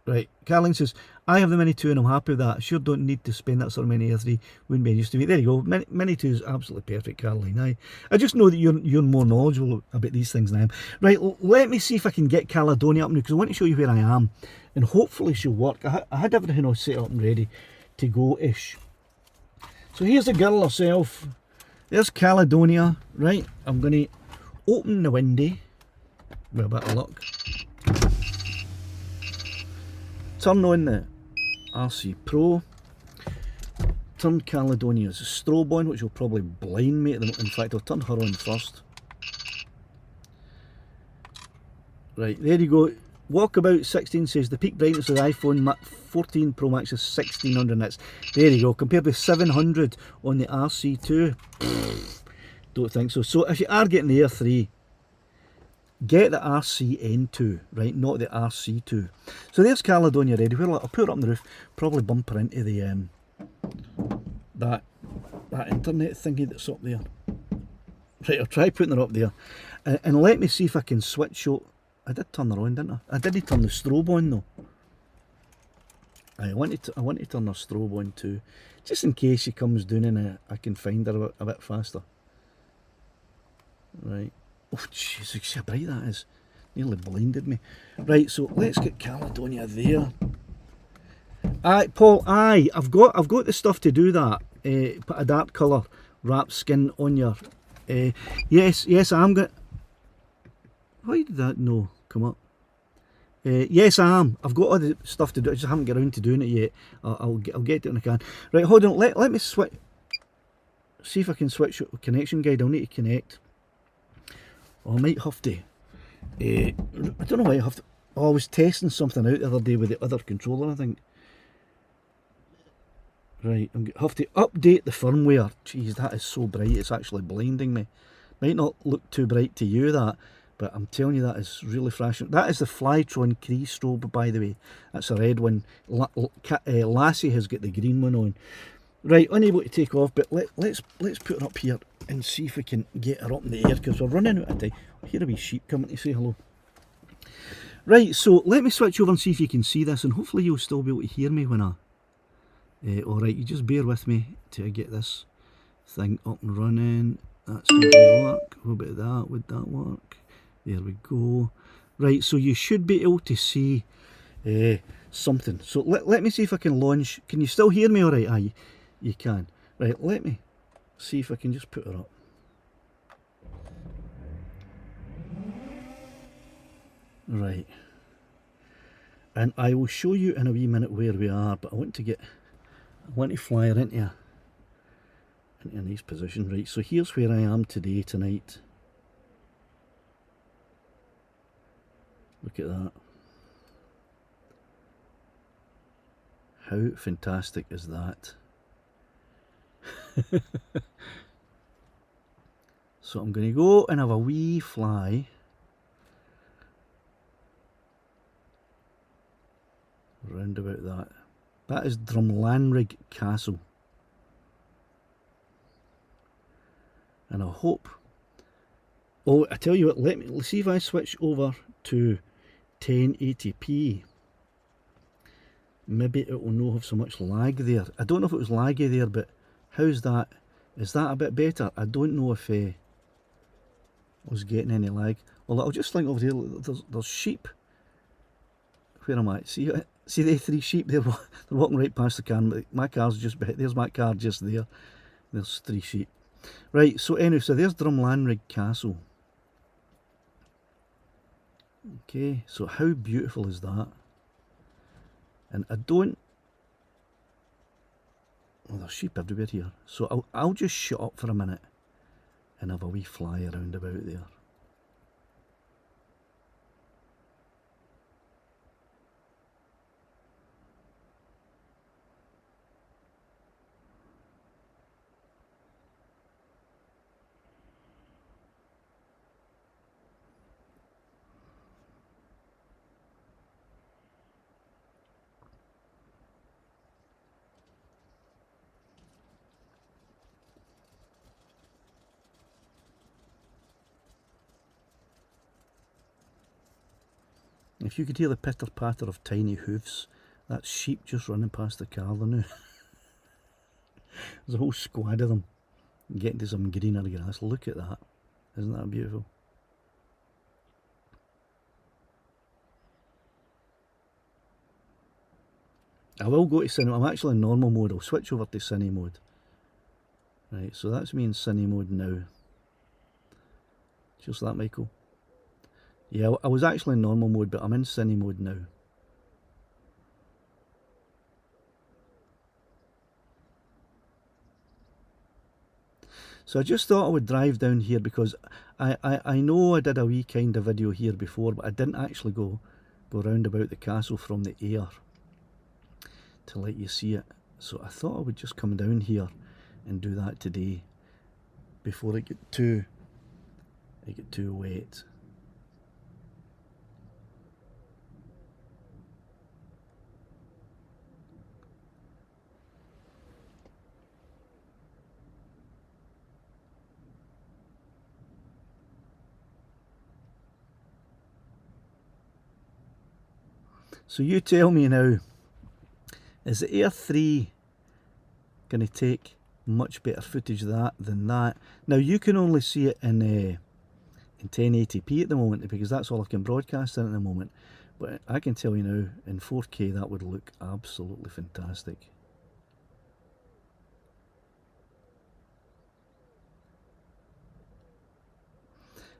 Right, Caroline says, I have the Mini 2 and I'm happy with that. Sure don't need to spend that sort of money Air 3. Wouldn't be used to me. There you go. Mini 2 is absolutely perfect, Caroline. I just know that you're more knowledgeable about these things than I am. Right, let me see if I can get Caledonia up now, because I want to show you where I am, and hopefully she'll work. I had everything all set up and ready to go-ish. So here's the girl herself. There's Caledonia. Right, I'm going to open the window with a bit of luck. Turn on the RC Pro, turn Caledonia's strobe on, which will probably blind me. In fact, I'll turn her on first. Right, there you go. Walkabout 16 says the peak brightness of the iPhone 14 Pro Max is 1600 nits. There you go, compared with 700 on the RC2. Don't think so. So if you are getting the Air 3, get the RCN2, right, not the RC2. So there's Caledonia ready. I'll put it up on the roof, probably bump her into the that internet thingy that's up there. Right, I'll try putting her up there, and let me see if I can switch out. I did turn her on, didn't I? I didn't turn the strobe on though. I want to turn her strobe on too, just in case she comes down and I can find her a bit faster. Right. Oh jeez, see how bright that is. Nearly blinded me. Right, so let's get Caledonia there. Paul, I've got the stuff to do that. Put a dark colour wrap skin on your... yes, I'm going... Why did that no come up? Yes, I am. I've got all the stuff to do. I just haven't got around to doing it yet. I'll get it when I can. Right, hold on. Let me switch... See if I can switch connection guide. I'll need to connect. Oh, I might have to... I don't know why I have to... Oh, I was testing something out the other day with the other controller, I think. Right, I'm going to have to update the firmware. Jeez, that is so bright, it's actually blinding me. Might not look too bright to you, that, but I'm telling you, that is really flashing. That is the Flytron Cree strobe, by the way. That's a red one. Lassie has got the green one on. Right, unable to take off, but let's put her up here and see if we can get her up in the air, because we're running out of time. I hear a wee sheep coming to say hello. Right, so let me switch over and see if you can see this, and hopefully you'll still be able to hear me when I... Alright, you just bear with me till I get this thing up and running. That's not going to work. What about that? Would that work? There we go. Right, so you should be able to see something. So let me see if I can launch. Can you still hear me alright? Aye, you can. Right, let me see if I can just put her up. Right. And I will show you in a wee minute where we are, but I want to fly her into a nice position. Right, so here's where I am tonight. Look at that. How fantastic is that? So I'm going to go and have a wee fly. Round about that. That is Drumlanrig Castle. And I hope... Oh, I tell you what, let's see if I switch over to 1080p. Maybe it will not have so much lag there. I don't know if it was laggy there, but how's that? Is that a bit better? I don't know if I was getting any lag. Well, I'll just think over here, there's sheep. Where am I? See the 3 sheep? They're walking right past the car. My car's just behind. There's my car just there. There's 3 sheep. Right, so anyway, so there's Drumlanrig Castle. Okay, so how beautiful is that? And I don't... Oh, there's sheep everywhere here. So I'll just shut up for a minute and have a wee fly around about there. If you could hear the pitter-patter of tiny hoofs, that's sheep just running past the car there now. There's a whole squad of them getting to some greener grass. Look at that. Isn't that beautiful? I will go to cine. I'm actually in normal mode. I'll switch over to cine mode. Right, so that's me in cine mode now. Just that, Michael. Yeah, I was actually in normal mode, but I'm in cine mode now. So I just thought I would drive down here because I know I did a wee kind of video here before, but I didn't actually go round about the castle from the air to let you see it. So I thought I would just come down here and do that today before it get too wet. So you tell me now, is the Air 3 going to take much better footage of that than that? Now you can only see it in 1080p at the moment because that's all I can broadcast in at the moment. But I can tell you now, in 4K that would look absolutely fantastic.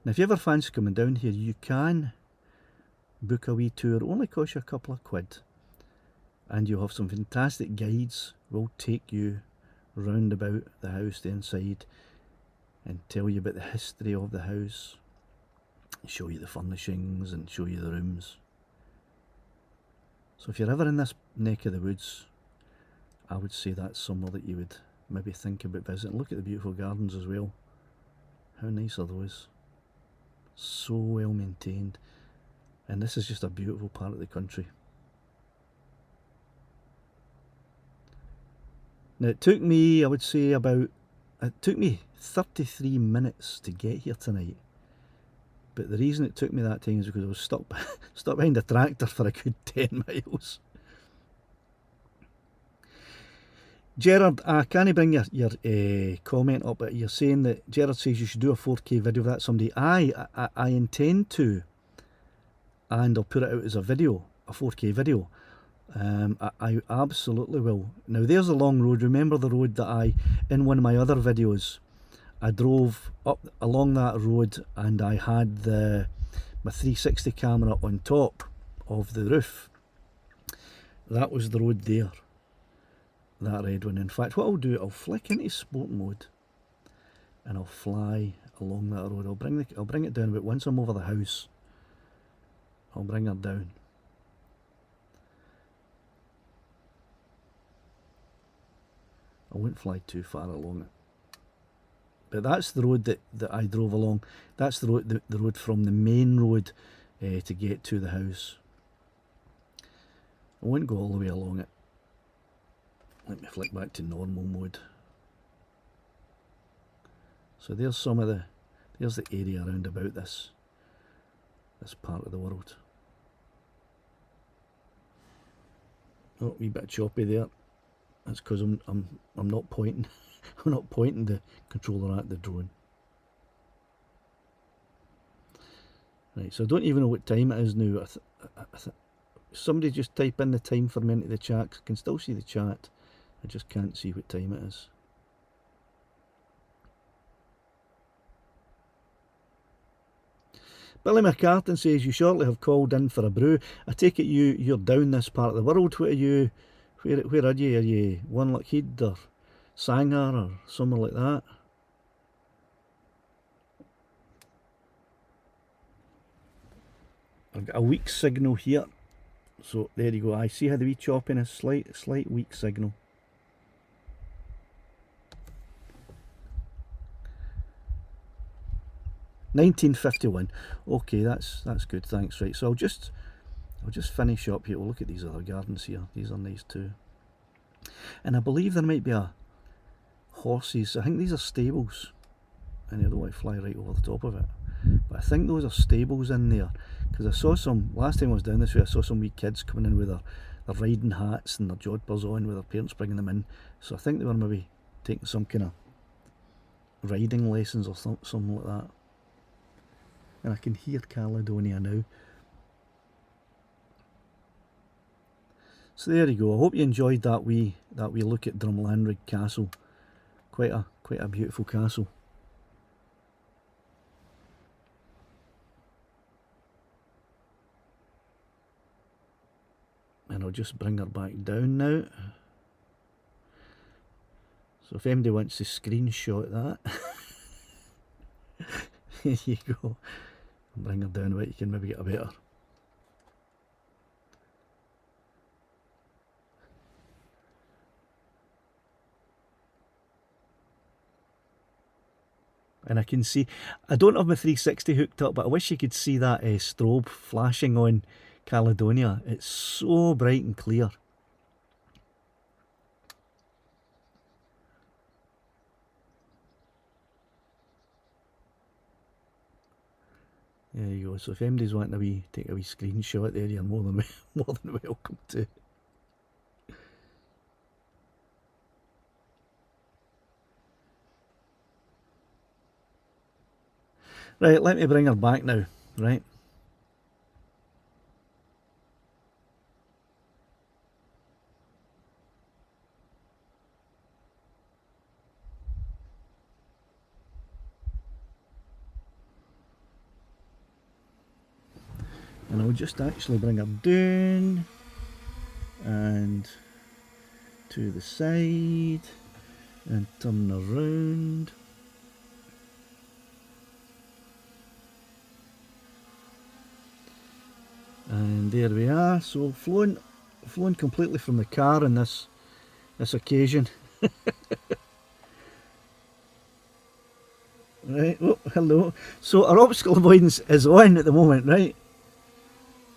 Now if you ever fancy coming down here, you can book a wee tour. It only costs you a couple of quid. And you'll have some fantastic guides. Will take you round about the house, the inside, and tell you about the history of the house. Show you the furnishings and show you the rooms. So if you're ever in this neck of the woods, I would say that's somewhere that you would maybe think about visiting. Look at the beautiful gardens as well. How nice are those? So well maintained. And this is just a beautiful part of the country. Now it took me, I would say it took me 33 minutes to get here tonight. But the reason it took me that time is because I was stuck behind a tractor for a good 10 miles. Gerard, I can't bring your comment up, but you're saying that Gerard says you should do a 4K video of that someday. I intend to. And I'll put it out as a video, a 4K video. I absolutely will. Now there's a long road. Remember the road that in one of my other videos, I drove up along that road and I had my 360 camera on top of the roof. That was the road there, that red one. In fact, what I'll do, I'll flick into sport mode and I'll fly along that road. I'll bring it down about once I'm over the house. I'll bring her down. I won't fly too far along it. But that's the road that I drove along. That's the road from the main road to get to the house. I won't go all the way along it. Let me flick back to normal mode. So there's there's the area around about this part of the world. Oh, a wee bit choppy there. That's because I'm not pointing. I'm not pointing the controller at the drone. Right, so I don't even know what time it is now. Somebody just type in the time for me into the chat. I can still see the chat. I just can't see what time it is. Billy McCartan says, you shortly have called in for a brew. I take it you're down this part of the world. What are you? Where are you? Are you One Lockheed or Sanger or somewhere like that? I've got a weak signal here. So there you go. I see how the wee chopping is, slight weak signal. $19.51. Okay, that's good. Thanks. Right. So I'll just finish up here. We'll look at these other gardens here. These are nice too. And I believe there might be a horses. I think these are stables. And I don't want to fly right over the top of it. But I think those are stables in there. Because I saw some, last time I was down this way, I saw some wee kids coming in with their riding hats and their jodhpurs on with their parents bringing them in. So I think they were maybe taking some kind of riding lessons or something like that. And I can hear Caledonia now. So there you go. I hope you enjoyed that wee look at Drumlanrig Castle. Quite a beautiful castle. And I'll just bring her back down now. So if anybody wants to screenshot that, there you go. Bring her down a bit, you can maybe get a better. And I can see, I don't have my 360 hooked up, but I wish you could see that strobe flashing on Caledonia. It's so bright and clear. There you go. So if anybody's wanting to take a wee screenshot there, you're more than welcome to. Right, let me bring her back now, right? And I'll just actually bring her down and to the side and turn around. And there we are. So flown completely from the car on this occasion. Right, oh hello. So our obstacle avoidance is on at the moment, right?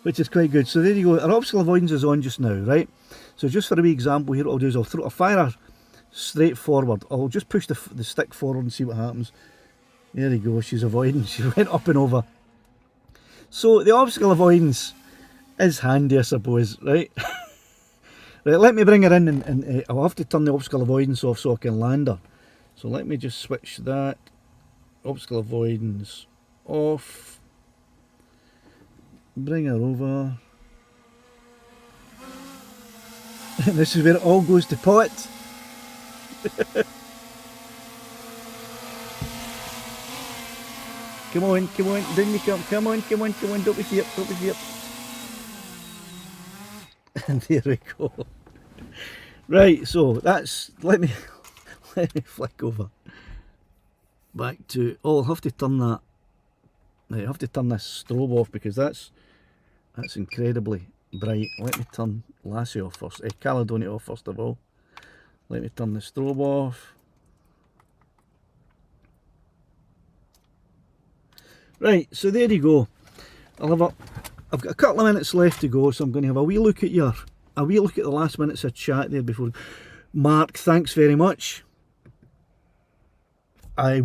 Which is quite good. So there you go. Our obstacle avoidance is on just now, right? So just for a wee example here, what I'll do is I'll fire her straight forward. I'll just push the stick forward and see what happens. There you go. She's avoiding. She went up and over. So the obstacle avoidance is handy, I suppose, right? Right, let me bring her in and I'll have to turn the obstacle avoidance off so I can land her. So let me just switch that. Obstacle avoidance off. Bring her over. And this is where it all goes to pot. Come on, down you come. Come on, don't be feared, And there we go. Right, so that's, let me flick over. Back to, oh, I'll have to turn that, right, I have to turn this strobe off because that's incredibly bright. Let me turn Lassie off first, Caledonia off first of all. Let me turn the strobe off. Right, so there you go. I've got a couple of minutes left to go, so I'm going to have a wee look at the last minutes of chat there before. Mark, thanks very much. I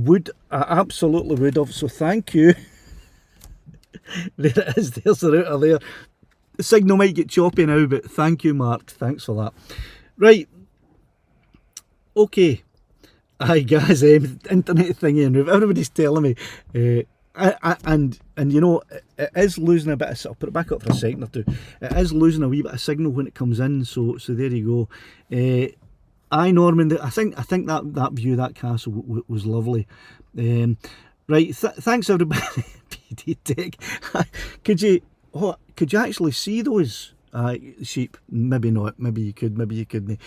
absolutely would have, so thank you. There it is, there's the router there. The signal might get choppy now, but thank you, Mark, thanks for that. Right, okay. Aye guys, internet thingy, and everybody's telling me, and you know, it is losing a bit of, I'll put it back up for a second or two, it is losing a wee bit of signal when it comes in, so there you go. Aye Norman, I think that view, that castle was lovely. Right, thanks everybody. PD Tech. Could you actually see those sheep? Maybe not. Maybe you could. Maybe you couldn't.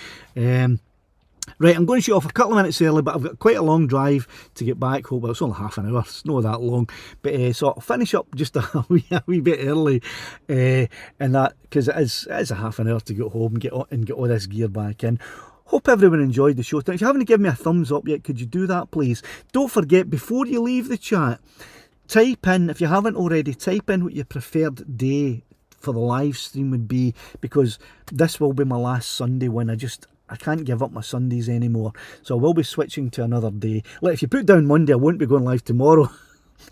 Right, I'm going to shoot off a couple of minutes early, but I've got quite a long drive to get back home. Well, it's only half an hour, it's not that long. But so I'll finish up just a wee bit early, and that because it is a half an hour to get home and get all this gear back in. Hope everyone enjoyed the show. If you haven't given me a thumbs up yet, could you do that, please? Don't forget, before you leave the chat, type in, if you haven't already, type in what your preferred day for the live stream would be, because this will be my last Sunday when I can't give up my Sundays anymore, so I will be switching to another day. Like, if you put down Monday, I won't be going live tomorrow.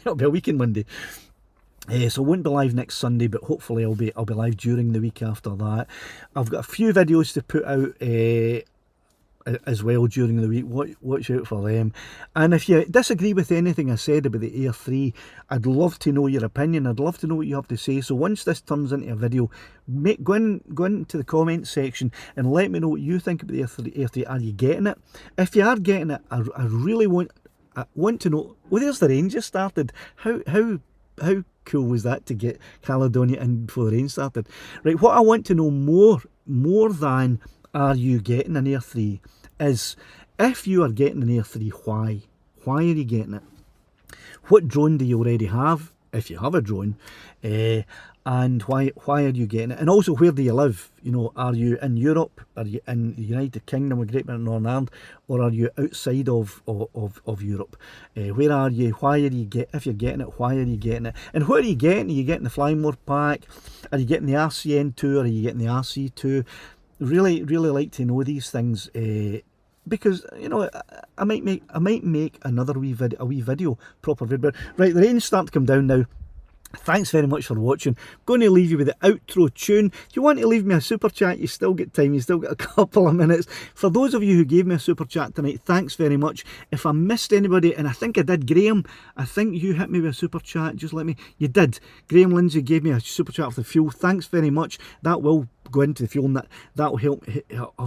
It'll be a weekend Monday. So I won't be live next Sunday, but hopefully I'll be live during the week after that. I've got a few videos to put out as well during the week. Watch out for them. And if you disagree with anything I said about the Air 3, I'd love to know your opinion. I'd love to know what you have to say. So once this turns into a video, go into the comments section and let me know what you think about the Air 3. Are you getting it? If you are getting it, I really want to know. Well, there's the rain just started. How cool was that to get Caledonia in before the rain started? Right, what I want to know more than are you getting an Air 3 is, if you are getting an Air 3, why? Why are you getting it? What drone do you already have, if you have a drone, and why are you getting it? And also, where do you live? You know, are you in Europe? Are you in the United Kingdom or Great Britain, Northern Ireland, or are you outside of Europe? Where are you? Why are you if you're getting it? Why are you getting it? And what are you getting? Are you getting the Flymore pack? Are you getting the RCN2? Are you getting the RC2? Really like to know these things, because, you know, I might make another wee video, proper video. Right, the rain's starting to come down now. Thanks very much for watching. I'm going to leave you with the outro tune. If you want to leave me a super chat, you still get time, you still get a couple of minutes. For those of you who gave me a super chat tonight, thanks very much. If I missed anybody, and I think I did, Graham, I think you hit me with a super chat, just let me, you did. Graham Lindsay gave me a super chat for the fuel, thanks very much. That will go into the fuel, and that will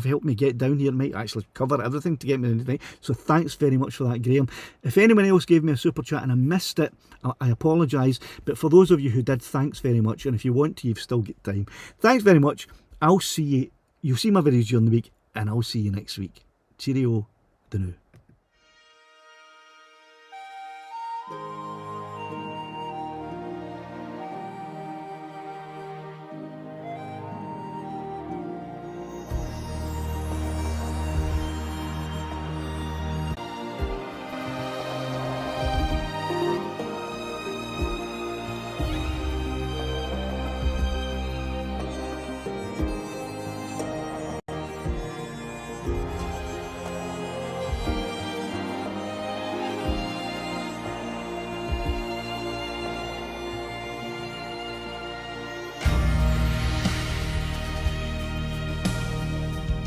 help me get down here. It might actually cover everything to get me tonight, so thanks very much for that, Graham. If anyone else gave me a super chat and I missed it, I apologise, but for those of you who did, thanks very much. And if you want to, you've still got time. Thanks very much. I'll see you. You'll see my videos during the week, and I'll see you next week. Cheerio, the new.